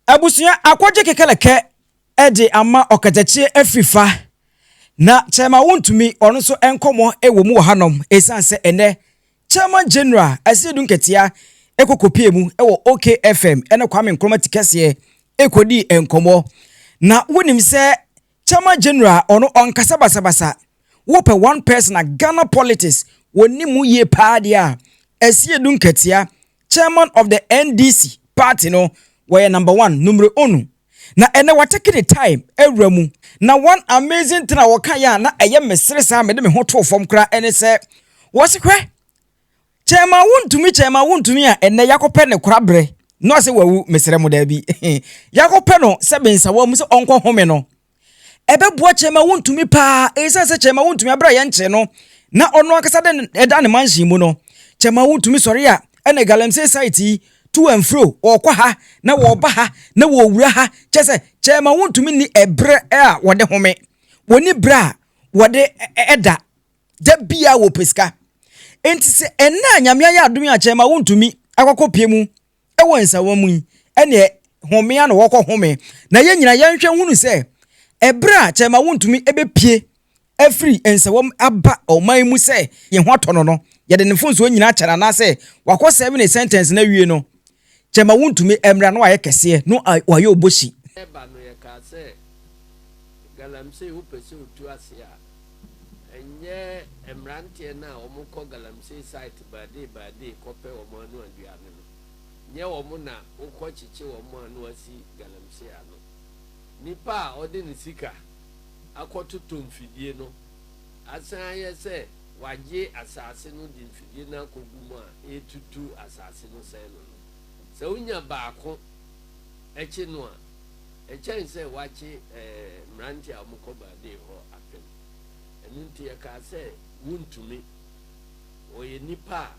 Abusuya akwaje kekeleke ede ama Okatatkyie Afrifa na chema Wontumi ono so enkomo ewo mu hanom esanse ene Chairman General Asiedu Nketia ekokopie mu ewo OKFM ene Kwame Nkrumah tikese ekodi enkomo na wonim se Chairman General ono onkasa basabasa wope one person na Ghana politics wonimu ye pa dia Asiedu Nketia chairman of the NDC party no were number 1 numero 1 na ene watake the time ewramu na one amazing thing woka ya na eye mesere sa me de me hoto fom kra ene se wosekwe chairman Wontumi a ene yakope ne korabre no se wawu mesere mu da bi yakope no se bensa wa mu se onko home no ebe bo chairman Wontumi pa esa se chairman Wontumi abra ye nche no na ono akasa de eda ne manhyin mu no chairman Wontumi sori a ene galamsey site to and fro okwa ha na wo ba ha na wo wura ha chese chairman Wontumi ni ebre a wode home woni bra wode eda da bia wo peska enti se enna nyamya ya adom ya chairman Wontumi akokopie mu ewo nsawa mu ene home ya no wokọ home na ye nyina ye nhwe hunu se ebra chairman Wontumi ebepie afri ensawam aba oman mu se ye ho atono no ye de ne fonso nyina achara na se wakọ 7 sentence na wie no chairman Wontumi emra no aye kese no waye oboshi eba no ye ka se galamsey upese otu ase a enye emrantie na omukọ galamsey site bade kope omo anu aduane no nye omo na ukọ chiche omo anu asi galamsey ano nipa ode ne sika akototo mfidie no asan ye se waje asase no di mfidie na kogumu a etutu asase no se no se unya baako echi no a echen se wache mranti a omukọ bade ho apem enunti ye ka se Wontumi oye nipa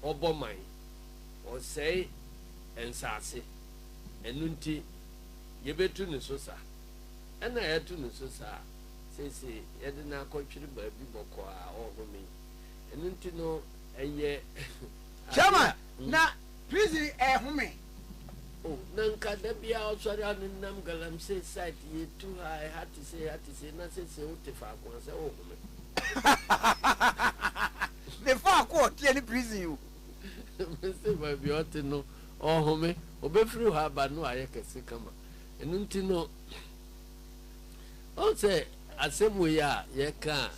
oboman o sei ensase enunti yebetu ne so sa ena yetu ne so sa sese yede na akotwiri ba bi boko a ohome enunti no eye chama na prison home oh nanka da bia osori anunam galamsey site yetu I had to say na sese utefa ko se ohome the far court any prison you say ba bi ote no ohome obefiri ha ba no ayekese kama enunti no o se asemu ya ye ka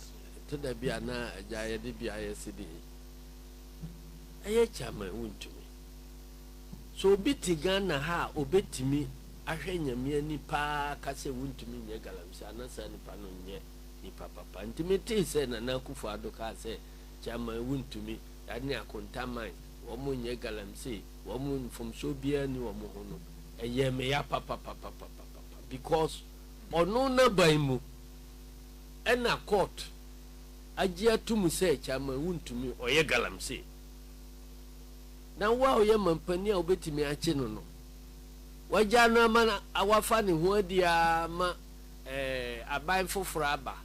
to da bia na aja ye de bia ye sidi aye chama Wontumi so biti Ghana ha obetimi ahwe nyame ani pa ka se Wontumi nye galamsey anasa ni pa no nye ni papa ntimeti se na nakufu ado ka se chama Wontumi ani akontaman wo mo nye galamsey wo mo mfomso bia ni wo mo ho no eye me ya papa because ono na baimu ena court agia tumu se chama Wontumi oye galamsey na wa oye mampani a obetimi ache no waja no ama awafa ne ho adia ma aban foforo aba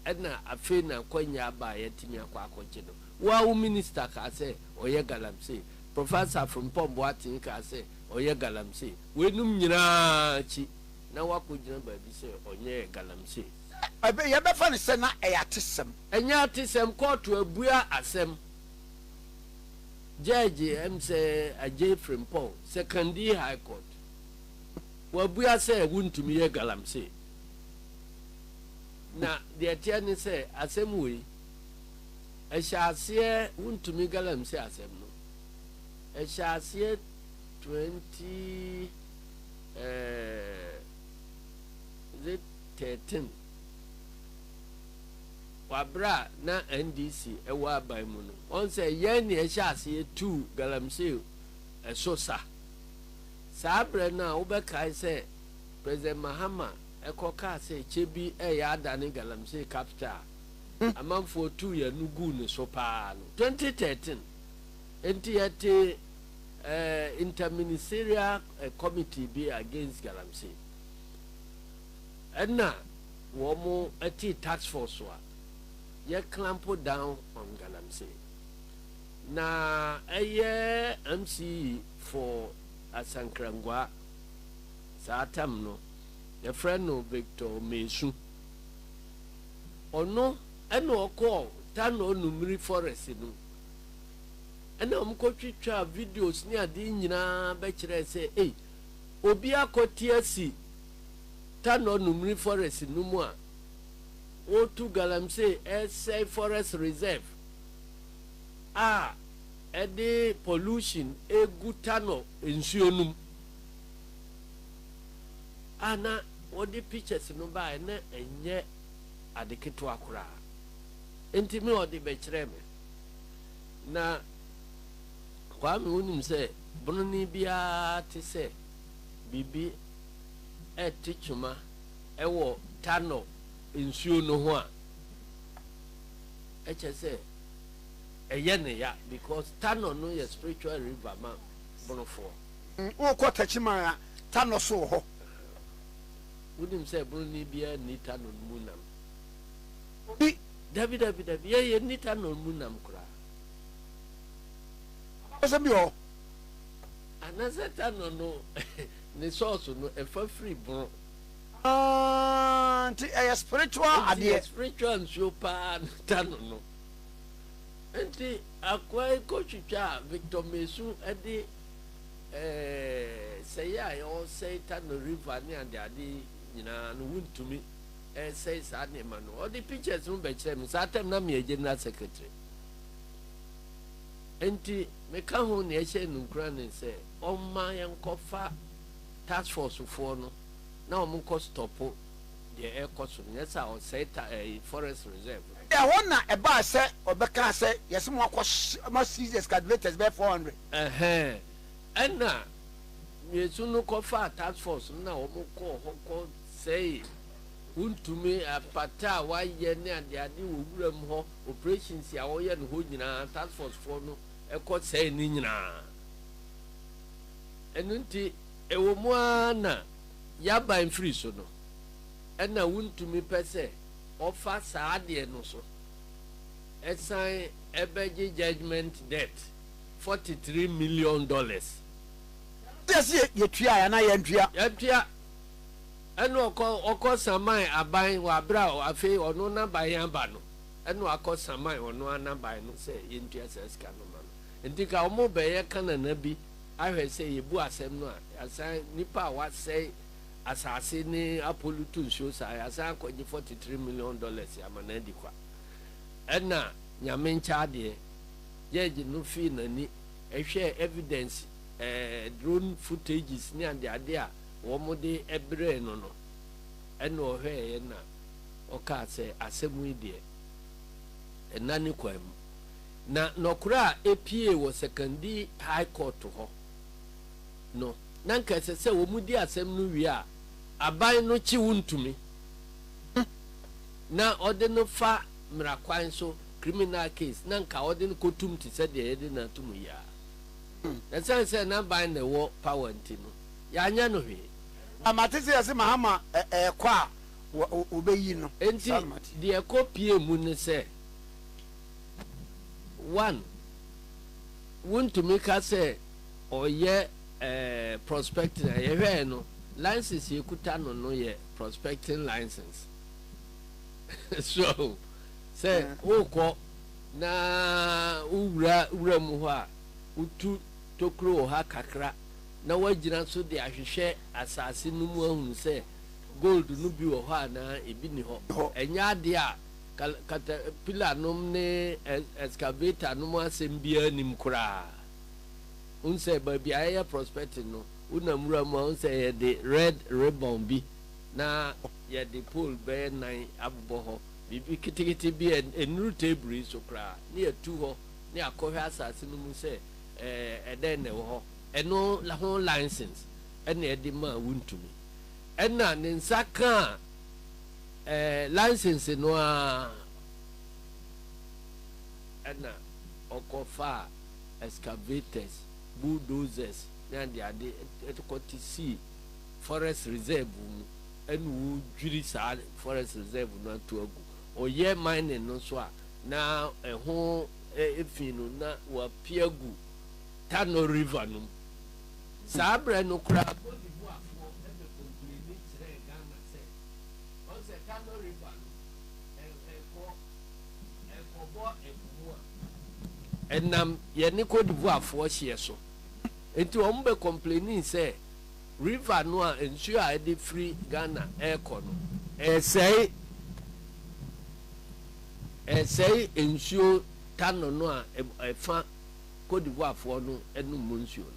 ena afi na kwanya aba yetimi akwakoche no wa wo minister ka se oye galamsey professor from Boadu ka se oye galamsey wenum nyina chi na wakojina ba bi se onye galamsey abe ye be fa ne se na eyatesem enya atesem court abua asem judge say aje from secondary high court wabua se Wontumi ye galamsey na de atiane se asem we ehyaase Wontumi galamsey asem no ehyaase 2013 wabra na NDC ewa aban mu no on say ye ne ehyaase 2 galamsey esosa sabre na obeka say President Mahama ekoka say chebi ya adane galamsey capital amanfo 2 ya nugu ne so pa no 2013 enti interministerial committee be against galamsey enna wo mo ati tax force wa ye clamp down on galamsey na eye MC for Asankrangwa Satam no your friend no Victor Mesu ono eno call Tano Numri Forest no and I'm twitwa videos ni ade nyina be kire say obi akotia si Tano Numri Forest no mu a o to galamsey say forest reserve ede pollution egu Tano nsuo num ana odi pictures no ba na enye adeketo akura enti me odi be kire me na kwa me unim se broni bia te se bibi etichuma ewo Tano nsuo no ho a eche se eyene ya because Tano no ye spiritual river man bonofo o ko tachima Tano so ho unim se broni bia ni Tano munam bi David ye ni Tano munam kura ose bi o anase Tano no ne source no e fa free bro anti spiritual ade spiritual so pa Tano no enti akwai kochicha Victor Mesu ede say yo say Tano river ni ade nyina no Wontumi say sa ne ma no all the pictures no be kire me satem na me general secretary enti me ka ho ne ehye nunkura ne say omma yenkofa task force for no na omko stopo the air cost no yes I say forest reserve ya wona e ba se obeka se yes mo akọ ma seizures calculators be 400 enna yesu no kofa task force na omko hoko say Wontumi apata wa ye ne ade wo wuram ho operations ya wo ye no ho nyina task force for no ekọ say ni nyina enunti ewo mu ana ya ban free so no enna Wontumi pese offer saade no so esan ebeji judgment debt $43 million yes ye tua ya na ye ntua eno oko saman aban wa bra afi ono na bayan ba no eno akọ saman ono anaban no se ye ntua seska no ma no ndika omo be ye kana na bi ahwe se ye bu asem no asan nipa wa say asase ni apolutu nsuo sa asan akọji $43 million amana di kwa enna nyame ncha de ye gi no fi nani ehwe evidence drone footages ni ade a womode ebre no no eno ohwe na oka se asemu ide enani kwam na nokura APA wo secondary high court ho no nanka se womudi asem no wi a aban no chi Wontumi na ode no fa mrakwan so criminal case nanka ode no kotum ti se de ede na tumu ya na sense na ban na wo power ntino ya nya no hwe amatese yase mahama kwa obeyi no enti de kopie mu ne se one Wontumi ka se oye prospecting ye hwe no license yekuta no ye prospecting license so say woko na ura mu ho a utu tokro ha kakra na wagina so de ahwehwe asase no mu ahun se gold no bi wo ha na ebi ni ho enya de a caterpillar nom ne excavator no mu asem bia nim kura unse ba bia ya prospecting no unamura mu unse ye de red ribbon bi na ye de pole be 9 abbo ho bibi kitikiti bi enuru table so kra ne atu ho ne akohwe asase no mu se eden ne wo ho eno la ho license ene edi ma Wontumi ena ne nsaka license no a ena okofa excavators bulldozers and the ade etkoti see forest reserve enu dwiri sa forest reserve no to agu oye mining no so a na eho efinu na wa piagu Tano river no sabra no kra enam ye ne Cote d'Ivoire fo hye so enti o mbe complaining say river no a ensuo a de free Ghana airco no say ensuo tano no a fa Cote d'Ivoire fo no enum nsuo no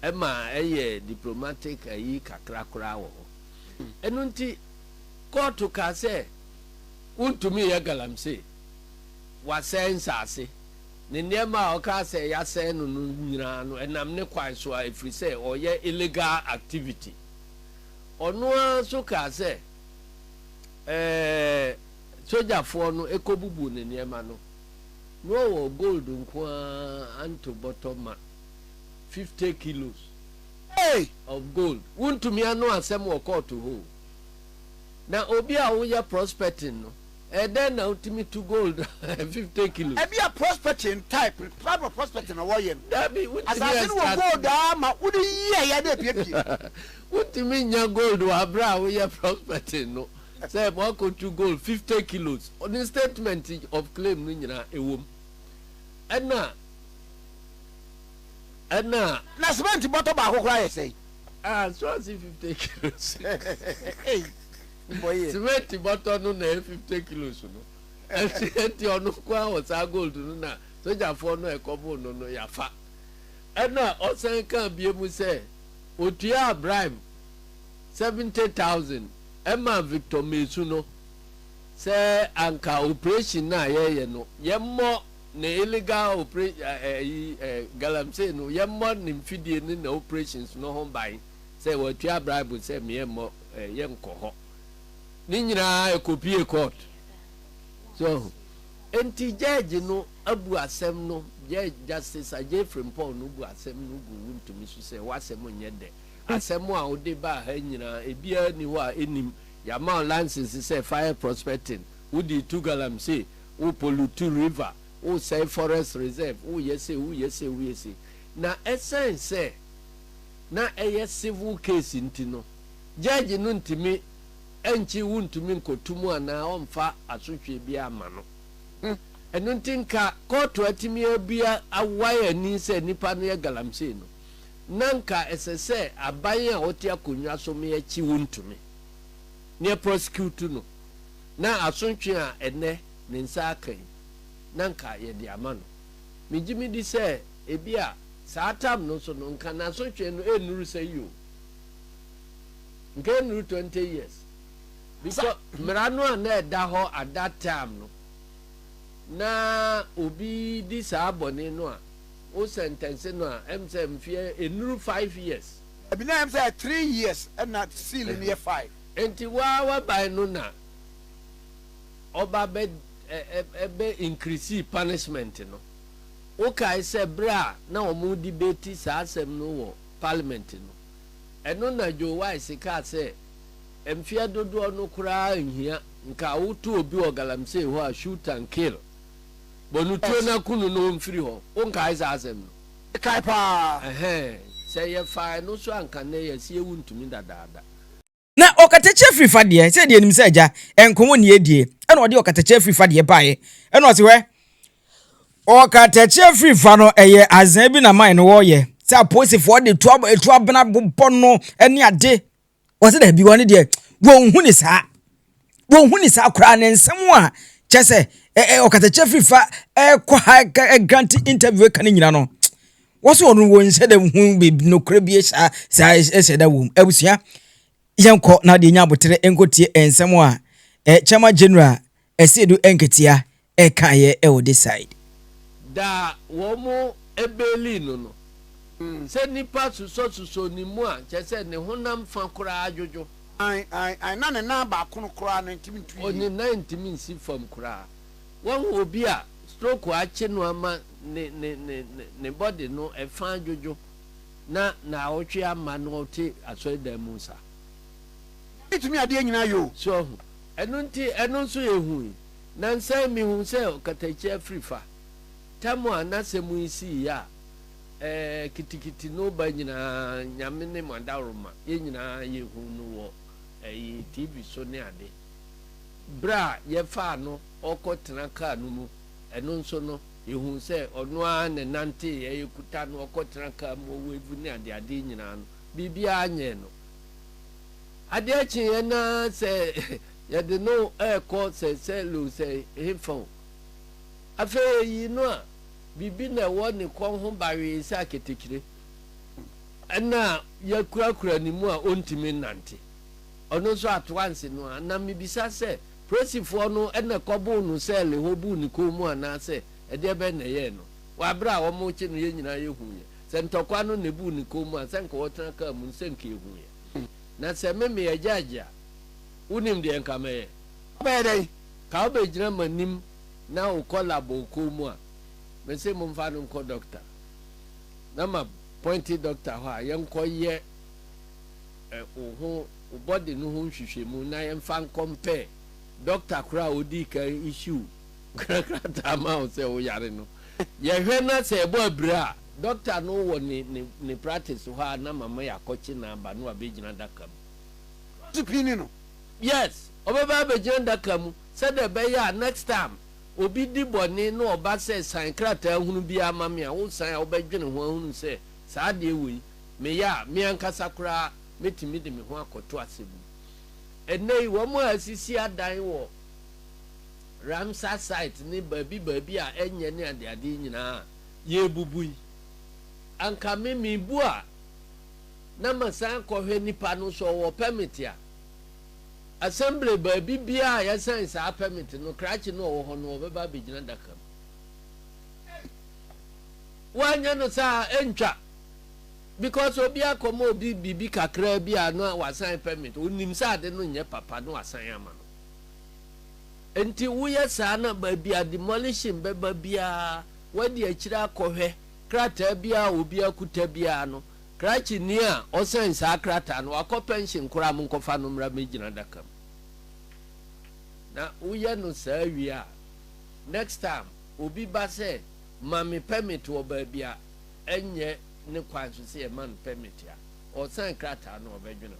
ema eye diplomatic ayi kakra kra wo enu nti court ka say Wontumi ye galamse wa sense ase ne niema o ka say ya sen no nyina no enam ne kwan so a efri say o ye illegal activity ono so ka say soja fo no ekobubu ne niema no no gold nko anto bottom 50 kilos of gold Wontumi anu asem wo court ho na obi a wo ye prospecting no then now Wontumi to gold 50 kilos e be a prospecting type proper prospecting away him that be as I said we gold ma wo dey ye dey pie Wontumi nya gold wa bra wo ye prospecting no say mo ko to gold 50 kilos on the statement of claim no nyina ewom na cement bottle ba ko kra ye say so as 50 kilos boy cement bottle no na 50 kilos no enti ono kwa o sa gold no na soja fo no e kobo no ya fa na o san kan bie mu say otua bribe 70,000 Emma Victor Mesu no say anka operation na ye no ye mo ne illegal operation galamse no ye mo ne mfidie ne na operations no ho ban say otua bribe say me mo ye nkoho ni nyina ekopie court so enti judge no abu asem no je justice Ajefrem Paul no bu asem no gu Wontumi so say wasem nye de asem a ode ba ha nyina ebia ni ho a enim ya ma license say fire prospecting udi to galamse o pollute river o say forest reserve o yese na essence say na eye civil case ntino judge no ntimi enchi Wontumi nkotumu ana omfa asotwe bia ama no enu ntinka court atimi abia awaya ni se nipa no ye galamse no nanka esese aban a oti akonwa so me achi Wontumi ne prosecute no na asotwe a ene ne nsa akan nanka ye de ama no mejimi di se ebia saatam no so no nka na asotwe no enuru se yo nka enuru 20 years because Mirano na da ho at that time no na obi di sa abone no a o sentence no a em say mfie enuru 5 years e be na em say 3 years and not seal in year 5 enti wa by no na oba be increase punishment no o kai say bra na omo debate sa asem no wo parliament no eno na Joe Wise ka say emfia dodo no kura nhia nka wotu obi o galamse ho a shoot and kill bonu tuo na kunu no mfiri ho o nka isa asem no kai pa say ye fa no so anka na ye sie Wontumi dadaada na Okatatkyie Afrifa de se de nim se aja enkomo ne edie ena ode Okatatkyie Afrifa de baaye ena ose we Okatatkyie Afrifa no eye azan bi na man no wo ye se aposifo de etu abena bobɔ no ene ade wose da bi woni de wonhu ni sa kra ne nsem a kyese Okatatkyie Afrifa kwa grant interview kan nyina no wose onu won se da hu be no kra bi sha se da wom abusua yanko na de nya botere enkotie ensem a Chama General Asiedu Nketia kan ye wo decide da wo mo ebeli no se nipa suso ni mu a kyese ne honam fa kura ajojo na ne na ba kono kura na ntimi tu oni na ntimi nsi fam kura won obi a stroke ache no ama ne body no e fa ajojo na awotwe ama no oti aso da mu sa itumi ade nyina yo so enu nso yehu na nsa mi hu se Okatatkyie Afrifa tamo anasemu isi ya kitikiti no ba nyina nyame ne mandaroma ye nyina yehu no wo TV so ne ade bra ye fa no okotena ka no mu ɛno nso no yɛhu sɛ ɔno ara ne nante yɛyɛ kuta no ɔkɔtena kaa mu ɔwɔ evu ne adeade nyinaa no biribiara nyɛ no adeɛ kyeɛ na sɛ yɛde no ɛɛkɔ sɛ lo sɛ hefɔn afei yi no a biribi na ɛwɔ ne kɔn ho baree sɛ aketekire ɛna yɛkurakura ne mu a ɔntumi nante ɔno nso atoanse no a na mebisa sɛ polisifoɔ no ɛna kɔboo no sɛɛle hɔ buu ne kɔn mu anaasɛ ɛdeɛ bɛ na ɛyɛ no wɔabrɛ a wɔmokye no yɛ nyinaa yɛhu yɛ sɛ ntɔkwa no na buu ne kɔn mu a sɛ nka wɔtena kaa mu sɛ nka ɛhu yɛ na sɛ meme yɛgyaagye a wonim deɛ nka mɛyɛ bɛyɛ dɛn ka wobɛgyina m'anim na wokɔ labo kɔn mu a mɛsɛ momfa no nkɔ dɔkta na ma pointi dɔkta hɔ a yɛnkɔyɛ wo ho wo bɔde no ho nhwehwɛmu na yɛmfa nkɔmpɛ dɔkta koraa a ɔdii ka issue krakrataa ma wo sɛ woyare no yɛhwɛ na sɛ ɛbɔ abire a dɔkta no wɔ ne practice hɔ a na mama yɛ akɔkye na aba no abɛgyina daka mu supini no yes ɔbɛba abɛgyina daka mu sɛdeɛ ɛbɛyɛ a next time obi di bɔne na ɔba sɛ san krataa hunu bi ama me a wo san a wobɛdwene ho ahunu sɛ saa deɛ wei meyɛ a me ankasa koraa mɛtumi de me ho akɔto ase mu ɛnɛ yi wɔn a asisi adan wɔ ramsa site ne baabi a ɛnyɛ ne adeade nyinaa yɛbubu yi anka me bu a na masan kɔhwɛ nipa no so ɔwɔ permit a assembly baabi bia a yɛsan saa permit no krakye no ɔwɔ hɔ no ɔbɛba abɛgyina daka mu wanyɛ no saa ɛntwa because obi akɔma obi bibi kakra bi a no wasan permit onim sɛ ade no nyɛ papa no wasan ama no enti woyɛ saa na baabi a demolition bɛba biara wadi akyire akɔhwɛ krataa biara obi akuta biara no krakye ni a ɔsan saa krataa no akɔ pension koraa mo nkɔfa no mmra mɛgyina daka mu na woyɛ no saa wie a next time obi ba sɛ mame permit wɔ baabi a ɛnyɛ ne kwan so sɛ ɛma no permit a ɔsan krataa no ɔbɛdwene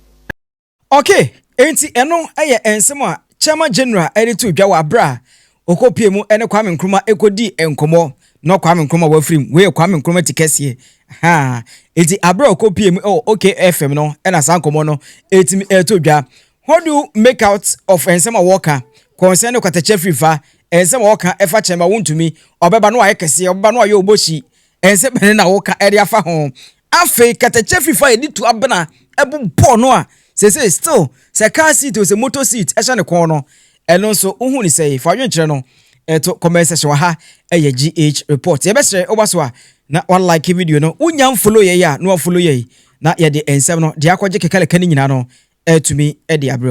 ho okay enti ɛno ɛyɛ ensɛm a chairman general ɛde to dwa wɔ abra okopie mu ɛne Kwame Nkrumah ekodi enkomo no Kwame Nkrumah wafrim we Kwame Nkrumah tikesie ha enti abra okopie mu okay FM no ɛna san komo no etimi eto dwa how do you make out of ensɛm a worker concern Okatatkyie Afrifa ensɛm a worker ɛfa chairman Wontumi ɔbɛba no ayɛ kɛse ɔbɛba no ayɛ oboshi ensɛm ne na worker ɛde afa ho afei Okatatkyie Afrifa edi to abena ɛbu bɔ no a say still say car seat or say motor seat ɛhyɛ ne kɔn no ɛno nso uhu ni say fa adwenkyerɛ no ɛto comment section ha ɛyɛ GH report yɛbɛsrɛ oba so a na one like video no unya follow yɛ ya no follow yɛ na yɛ de ensɛm no de akɔgye kekaleka ni nyina no ɛtumi ɛde abrɛ